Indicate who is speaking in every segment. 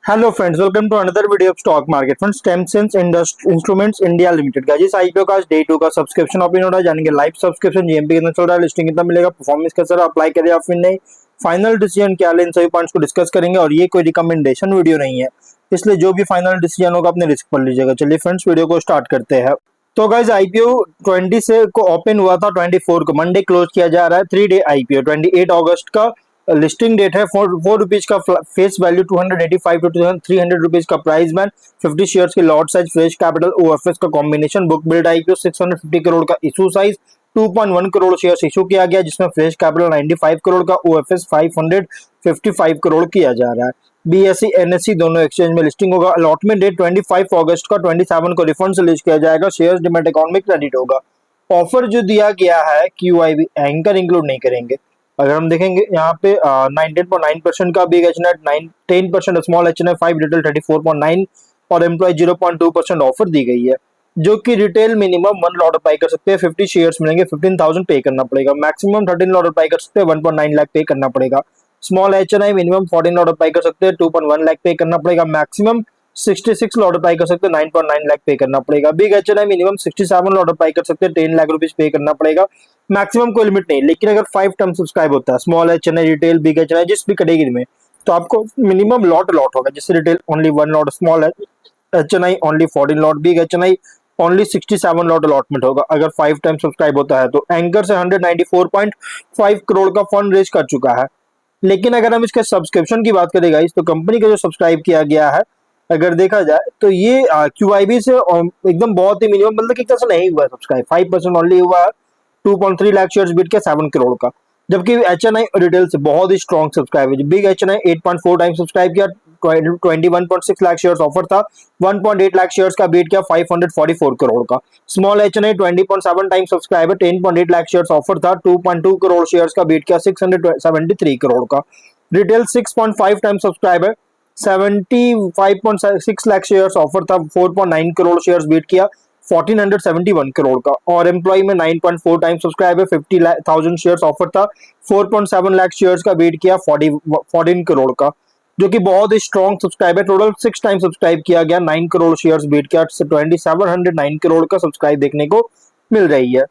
Speaker 1: Hello friends, welcome to another video of stock market friends. Tempsens instruments India limited का जिस IPO का आज day 2 का सब्सक्रिप्शन ओपन हो रहा है, जानेंगे लाइव सब्सक्रिप्शन जीएमपी कितना चल रहा है, लिस्टिंग कितना मिलेगा, परफॉर्मेंस कैसा रहा, अप्लाई करें या फिर नहीं, फाइनल डिसीजन क्या ले, इन सभी पॉइंट्स को डिस्कस करेंगे। और ये कोई रिकमेंडेशन वीडियो नहीं है, इसलिए जो भी फाइनल डिसीजन होगा अपने रिस्क पर लीजिएगा। चलिए फ्रेंड्स, वीडियो को स्टार्ट करते हैं। तो गाइज आईपीओ 20 से को ओपन हुआ था, 24 को मंडे क्लोज किया जा रहा है। 3 डे आईपीओ 28 अगस्त का लिस्टिंग डेट है। 4 रुपीज का फेस वैल्यू, 285 टू 300 रुपीज का प्राइस बैंड, 50 शेयर्स के lot size, fresh capital, OFS का combination, book build IPO, 650 crore का issue size, 2.1 crore shares issue किया गया, जिसमें फ्रेश कैपिटल 95 करोड़ का, ओएफएस 555 करोड़ किया जा रहा है। बीएसई एनएससी दोनों एक्सचेंज में लिस्टिंग होगा। अलॉटमेंट डेट 25 अगस्त का, 27 को रिफंड से लिस्ट किया जाएगा। शेयर्स डिमेट अकाउंट में क्रेडिट होगा। ऑफर जो दिया गया है क्यूआईबी एंकर इंक्लूड नहीं करेंगे। अगर हम देखेंगे यहाँ पे 19.9% का बिग एचनेट, 10% स्मॉल एचनेट, 5 रिटेल 34.9 और एम्प्लॉय 0.2% ऑफर दी गई है, जो कि रिटेल मिनिमम 1 लॉट अप्लाई कर सकते हैं। 50 शेयर्स मिलेंगे, 15,000 पे करना पड़ेगा। मैक्सिमम 13 लॉट अप्लाई कर सकते हैं, 1.9 लाख पे करना पड़ेगा। Small HNI minimum 14 lot apply कर सकते हैं, 2.1 लाख पे करना पड़ेगा। मैक्सिमम 66 लॉट अप्लाई कर सकते हैं, 9.9 लाख पे करना पड़ेगा। Big HNI minimum 67 lot apply कर सकते हैं, 10 लाख रुपीज पे करना पड़ेगा। मैक्सिमम कोई लिमिट नहीं, लेकिन अगर 5 टर्म सब्सक्राइब होता है, small HNI, retail, big HNI, जिस भी कैटेगरी में, तो आपको मिनिमम लॉट होगा। जैसे retail only 1 lot, small HNI only 14 lot, big HNI only 67 lot allotment होगा अगर 5 टाइम सब्सक्राइब होता है। तो एंकर से 194.5 करोड़ का फंड रेज कर चुका है। लेकिन अगर हम इसके सब्सक्रिप्शन की बात करें गाइस, तो कंपनी का जो सब्सक्राइब किया गया है, अगर देखा जाए तो ये क्यूआईबी से एकदम बहुत ही मिनिमम, मतलब कि एक तरह से नहीं हुआ है सब्सक्राइब, 5% ओनली हुआ है। 2.3 लाख शेयर्स बीट के 7 करोड़ का। जबकि एचएनआई और रिटेल से बहुत ही स्ट्रॉन्ग सब्सक्राइब है। बिग एचएनआई 8.4 टाइम सब्सक्राइब किया, 21.6 लाख शेयर्स ऑफर था, 1.8 लाख शेयर्स का बीट किया, 544 करोड़ का। स्मॉल एचएनआई 20.7 टाइम सब्सक्राइब है, 10.8 लाख शेयर्स ऑफर था, 2.2 करोड़ शेयर्स का बीट किया, 673 करोड़ का। रिटेल 6.5 टाइम सब्सक्राइब है, 75.6 लाख शेयर्स ऑफर था, 4.9 करोड़ शेयर्स बीट किया, 1471 करोड़ का। और एम्प्लॉय में 9.4 टाइम सब्सक्राइब है, 50,000 शेयर्स ऑफर था, 4.7 लाख शेयर्स का बीट किया, 14 करोड़ का, जो कि बहुत ही स्ट्रॉन्ग सब्सक्राइब है। टोटल 6 टाइम सब्सक्राइब किया गया, 9 करोड़ शेयर्स बीट किया, 2709 करोड़ का सब्सक्राइब देखने को मिल रही है।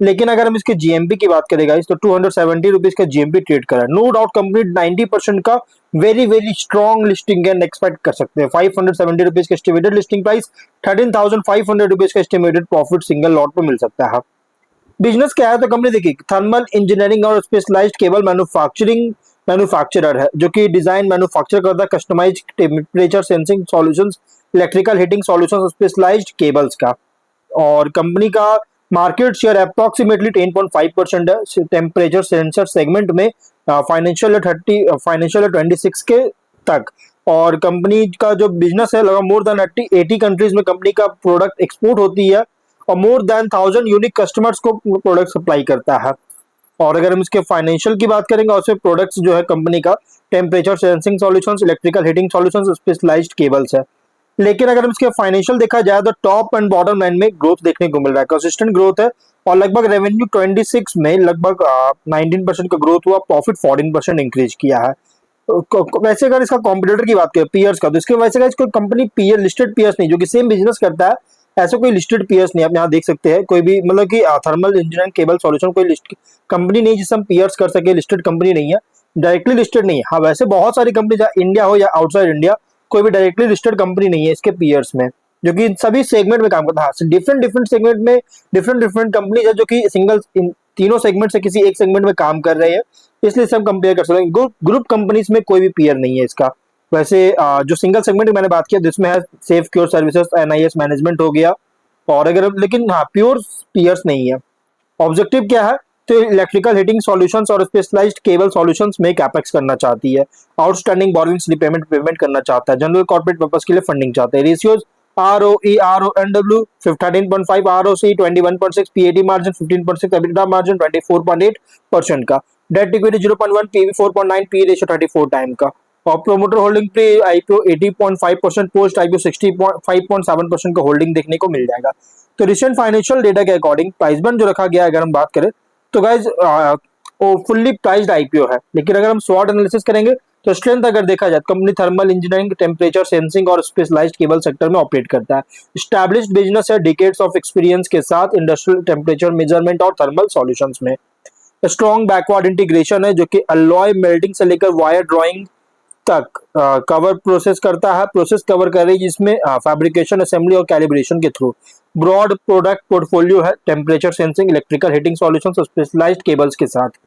Speaker 1: लेकिन अगर हम इसके जीएमपी की बात करें गाइस, तो 270 रुपीज का जीएमपी ट्रेड करा है। नो डाउट कंपनी 90% का very very strong listing can expect कर सकते हैं। 570 रुपीज का एस्टिमेटेड लिस्टिंग प्राइस, 13,500 रुपीज का एस्टिमेटेड प्रॉफिट सिंगल लॉट पर मिल सकता है। बिजनेस क्या है, तो कंपनी देखिए थर्मल इंजीनियरिंग और स्पेशलाइज्ड केबल मैन्युफैक्चरिंग मैन्युफैक्चरर है, जो कि डिजाइन मैन्युफैक्चर करता है customised temperature sensing solutions, electrical heating solutions, specialised cables का। और कंपनी का मार्केट शेयर अप्रोक्सीमेटली 10.5% है टेम्परेचर सेंसर सेगमेंट में, फाइनेंशियल 26 के तक। और कंपनी का जो बिजनेस है, लगभग मोर देन 80 कंट्रीज में कंपनी का प्रोडक्ट एक्सपोर्ट होती है, और मोर देन 1000 यूनिक कस्टमर्स को प्रोडक्ट सप्लाई करता है। और अगर हम इसके फाइनेंशियल की बात करेंगे, और उसमें प्रोडक्ट्स जो है कंपनी का temperature sensing solutions, electrical heating solutions, specialised cables है। लेकिन अगर हम इसके फाइनेंशियल देखा जाए, तो टॉप एंड बॉटम लाइन में ग्रोथ देखने को मिल रहा है, कंसिस्टेंट ग्रोथ है। और लगभग रेवेन्यू 26 में लगभग 19% का ग्रोथ हुआ, प्रॉफिट 14% इंक्रीज किया है। वैसे अगर इसका कॉम्पिटिटर की बात करें पीयर्स का, तो इसके वैसे का इसको कंपनी पीयर लिस्टेड पीयर्स नहीं, जो कि सेम बिजनेस करता है, ऐसा कोई लिस्टेड पीयर्स नहीं। आप यहाँ देख सकते हैं कोई भी, मतलब कि थर्मल इंजीनियरिंग केबल सॉल्यूशन कोई लिस्ट कंपनी नहीं जिससे हम पीयर्स कर सके, लिस्टेड कंपनी नहीं है, डायरेक्टली लिस्टेड नहीं है। हाँ, वैसे बहुत सारी कंपनी, इंडिया हो या आउटसाइड इंडिया, कोई भी डायरेक्टली लिस्टेड कंपनी नहीं है इसके पीयर्स में, जो कि सभी सेगमेंट में काम करता है। डिफरेंट डिफरेंट सेगमेंट में डिफरेंट कंपनी है, जो कि सिंगल तीनों सेगमेंट से किसी एक सेगमेंट में काम कर रहे हैं, इसलिए सब कंपेयर कर सकते हैं। ग्रुप कंपनीज में कोई भी पीयर नहीं है इसका। वैसे जो सिंगल सेगमेंट मैंने बात किया, जिसमें है safe cure services, NIS management हो गया, और अगर, लेकिन हाँ प्योर पीयर्स नहीं है। ऑब्जेक्टिव क्या है, तो इलेक्ट्रिकल हीटिंग सॉल्यूशंस और स्पेशलाइज्ड केबल सॉल्यूशंस में कैपेक्स करना चाहती है। आउटस्टैंडिंग बोरोइंग्स रिपेमेंट पेमेंट करना चाहता है। जनरल कॉर्पोरेट पर्पस के लिए फंडिंग चाहते हैं। Ratios ROE RONW 13.5, ROC 21.6, PAT margin 15.6, EBITDA margin 24.8% का। Debt equity 0.1, PV 4.9, PE ratio 34 time का। और promoter holding pre IPO 80.5%, post IPO 65.7% का होल्डिंग देखने को मिल जाएगा। तो रिसेंट फाइनेंशियल डेटा के अकॉर्डिंग प्राइस बैंड जो रखा गया है, अगर हम बात करें तो गाइज फुल्ली प्राइस्ड आईपीओ है। लेकिन अगर हम स्वॉट एनालिसिस करेंगे, तो स्ट्रेंथ अगर देखा जाए, company thermal engineering, temperature sensing और स्पेशलाइज्ड केबल सेक्टर में ऑपरेट करता है। स्टैब्लिश्ड बिजनेस है, डिकेड्स ऑफ एक्सपीरियंस के साथ इंडस्ट्रियल टेम्परेचर मेजरमेंट और थर्मल सॉल्यूशंस में। स्ट्रॉन्ग बैकवर्ड इंटीग्रेशन है, जो कि अलॉय मेल्टिंग से लेकर वायर ड्राइंग तक कवर प्रोसेस करता है, प्रोसेस कवर कर रही है, जिसमें फैब्रिकेशन, असेंबली और कैलिब्रेशन के थ्रू। ब्रॉड प्रोडक्ट पोर्टफोलियो है, temperature sensing, electrical heating solutions और स्पेशलाइज्ड केबल्स के साथ।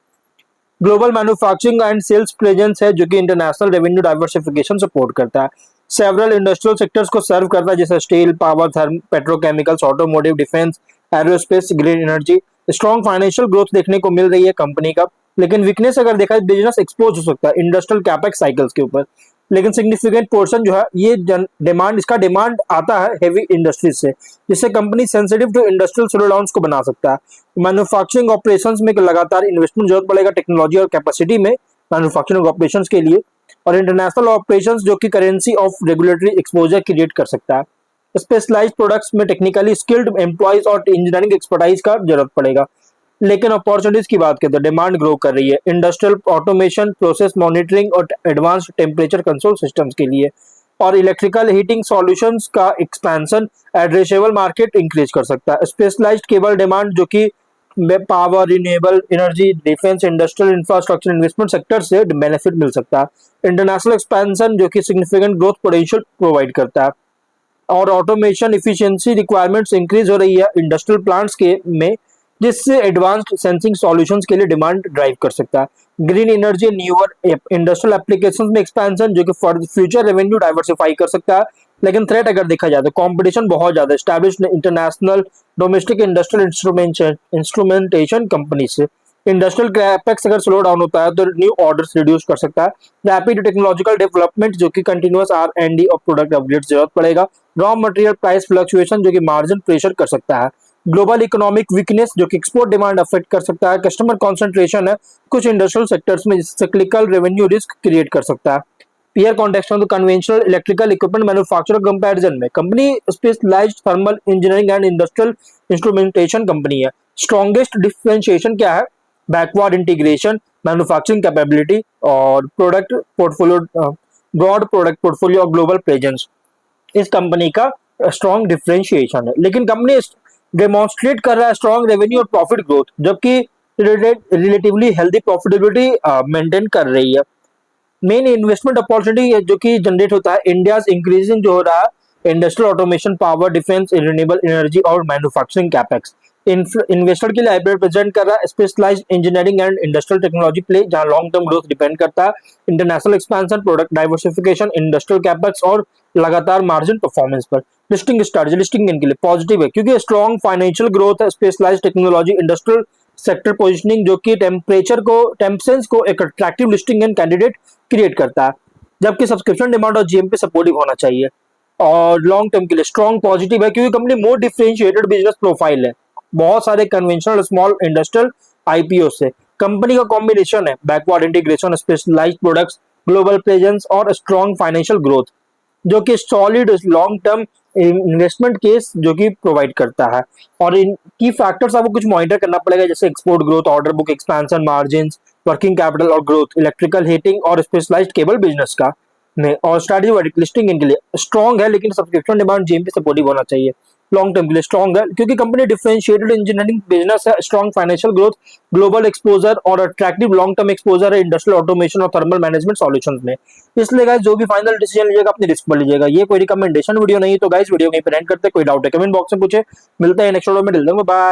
Speaker 1: Global manufacturing and sales presence है, जो कि इंटरनेशनल रेवेन्यू डाइवर्सिफिकेशन सपोर्ट करता है। सेवरल इंडस्ट्रियल सेक्टर्स को सर्व करता है, जैसे steel, power, therm, petrochemicals, automotive, defence, aerospace, green energy. Strong financial growth देखने को मिल रही है कंपनी का, लेकिन वीकनेस अगर देखा जाए, बिजनेस एक्सपोज हो सकता है इंडस्ट्रियल कैपेक्स साइकिल्स के ऊपर। लेकिन सिग्निफिकेंट पोर्शन जो है ये डिमांड, इसका डिमांड आता है हेवी इंडस्ट्रीज से, जिससे कंपनी सेंसिटिव टू इंडस्ट्रियल स्लोडाउन्स को बना सकता है। मैन्युफैक्चरिंग ऑपरेशंस में लगातार इन्वेस्टमेंट जरूरत पड़ेगा टेक्नोलॉजी और कैपेसिटी में मैन्युफैक्चरिंग ऑपरेशंस के लिए। और इंटरनेशनल ऑपरेशंस, जो कि currency of regulatory exposure create कर सकता है। स्पेशलाइज्ड प्रोडक्ट्स में टेक्निकली स्किल्ड एम्प्लॉइज और इंजीनियरिंग एक्सपर्टाइज का जरूरत पड़ेगा। लेकिन अपॉर्चुनिटीज की बात करें तो डिमांड ग्रो कर रही है इंडस्ट्रियल ऑटोमेशन, प्रोसेस मॉनिटरिंग और एडवांस्ड टेम्परेचर कंट्रोल सिस्टम्स के लिए। और इलेक्ट्रिकल हीटिंग सॉल्यूशंस का एक्सपेंशन एड्रेसेबल मार्केट इंक्रीज कर सकता है। स्पेशलाइज्ड केबल डिमांड, जो कि power, renewable energy, defence, industrial infrastructure investment sector से बेनिफिट मिल सकता है। इंटरनेशनल एक्सपेंशन, जो कि सिग्निफिकेंट ग्रोथ पोटेंशियल प्रोवाइड करता है। और ऑटोमेशन इफिशिएंसी रिक्वायरमेंट्स इंक्रीज हो रही है इंडस्ट्रियल प्लांट्स के में, जिससे एडवांस्ड सेंसिंग सॉल्यूशंस के लिए डिमांड ड्राइव कर सकता है। Green energy, newer industrial applications में एक्सपेंशन, जो कि फ्यूचर रेवेन्यू डाइवर्सिफाई कर सकता है। लेकिन थ्रेट अगर देखा जाए तो कंपटीशन बहुत ज्यादा established international domestic industrial instrumentation company से। इंडस्ट्रियल कैपेक्स अगर स्लो डाउन होता है तो न्यू ऑर्डर्स रिड्यूस कर सकता है। रैपिड टेक्नोलॉजिकल डेवलपमेंट, जो कि कंटिन्यूअस R&D और प्रोडक्ट अपग्रेड जरूरत पड़ेगा। रॉ मटेरियल प्राइस फ्लक्चुएशन, जो कि मार्जिन प्रेशर कर सकता है। ग्लोबल इकोनॉमिक वीकनेस, जो कि एक्सपोर्ट डिमांड अफेक्ट कर सकता है। कस्टमर कॉन्सेंट्रेशन है कुछ इंडस्ट्रियल सेक्टर्स में, जिससे साइक्लिकल रेवेन्यू रिस्क क्रिएट कर सकता है। पीयर कॉन्टेक्स्ट में तो conventional electrical equipment manufacturer comparison में company specialised thermal engineering and industrial instrumentation company है। स्ट्रॉन्गेस्ट डिफरेंशिएशन क्या है? बैकवर्ड इंटीग्रेशन, मैन्युफैक्चरिंग कैपेबिलिटी और product portfolio, broad product portfolio और ग्लोबल प्रेजेंस इस कंपनी का स्ट्रॉन्ग डिफरेंशिएशन है। लेकिन कंपनी डेमोन्स्ट्रेट कर रहा है स्ट्रॉन्ग रेवेन्यू और प्रॉफिट ग्रोथ, जबकि रिलेटिवली हेल्दी प्रॉफिटेबिलिटी मेंटेन कर रही है। मेन इन्वेस्टमेंट अपॉर्चुनिटी जो कि जनरेट होता है इंडिया इंक्रीजिंग जो हो रहा है industrial automation, power, defence, renewable energy और मैन्युफैक्चरिंग कैपेक्स। इन्वेस्टर के लिए हाइब्रिड प्रेजेंट कर रहा है specialised engineering and industrial technology play, जहां लॉन्ग टर्म ग्रोथ डिपेंड करता है international expansion, product diversification, industrial capex और लगातार मार्जिन परफॉर्मेंस पर। लिस्टिंग स्ट्रैटेजी, लिस्टिंग इनके लिए पॉजिटिव है क्योंकि स्ट्रॉन्ग फाइनेंशियल ग्रोथ है, specialised technology, industrial sector positioning, जो कि टेम्पसेंस को एक attractive listing and candidate create करता है। जबकि सब्सक्रिप्शन डिमांड और जीएमपी सपोर्टिव होना चाहिए। और लॉन्ग टर्म के लिए स्ट्रॉन्ग पॉजिटिव है क्योंकि company more differentiated business profile है बहुत सारे कन्वेंशनल स्मॉल इंडस्ट्रियल आईपीओ से। कंपनी का कॉम्बिनेशन है backward integration, specialised products, global presence और स्ट्रॉन्ग फाइनेंशियल ग्रोथ, जो कि solid long term investment case जो कि प्रोवाइड करता है। और इन की फैक्टर्स आपको कुछ मॉनिटर करना पड़ेगा, जैसे export growth, order book expansion, margin, working capital और ग्रोथ, इलेक्ट्रिकल हीटिंग और स्पेशलाइज्ड केबल बिजनेस का में। और स्ट्रैटेजी लिस्टिंग इनके लिए स्ट्रॉन्ग है, लेकिन सब्सक्रिप्शन डिमांड जीएमपी सपोर्टिव होना चाहिए। लॉन्ग टर्म के लिए स्ट्रॉन्ग है क्योंकि कंपनी डिफरेंशिएटेड इंजीनियरिंग बिजनेस है, strong financial growth, global exposure और अट्रैक्टिव लॉन्ग टर्म एक्सपोजर है इंडस्ट्रियल ऑटोमेशन और थर्मल मैनेजमेंट सॉल्यूशंस में। इसलिए गाइस जो भी फाइनल डिसीजन लीजिएगा अपनी रिस्क पर लीजिएगा, ये कोई रिकमेंडेशन वीडियो नहीं है। तो गाइस वीडियो कहीं पर एंड करते, कोई डाउट है कमेंट बॉक्स में पूछे। मिलते हैं नेक्स्ट वीडियो में, बाय।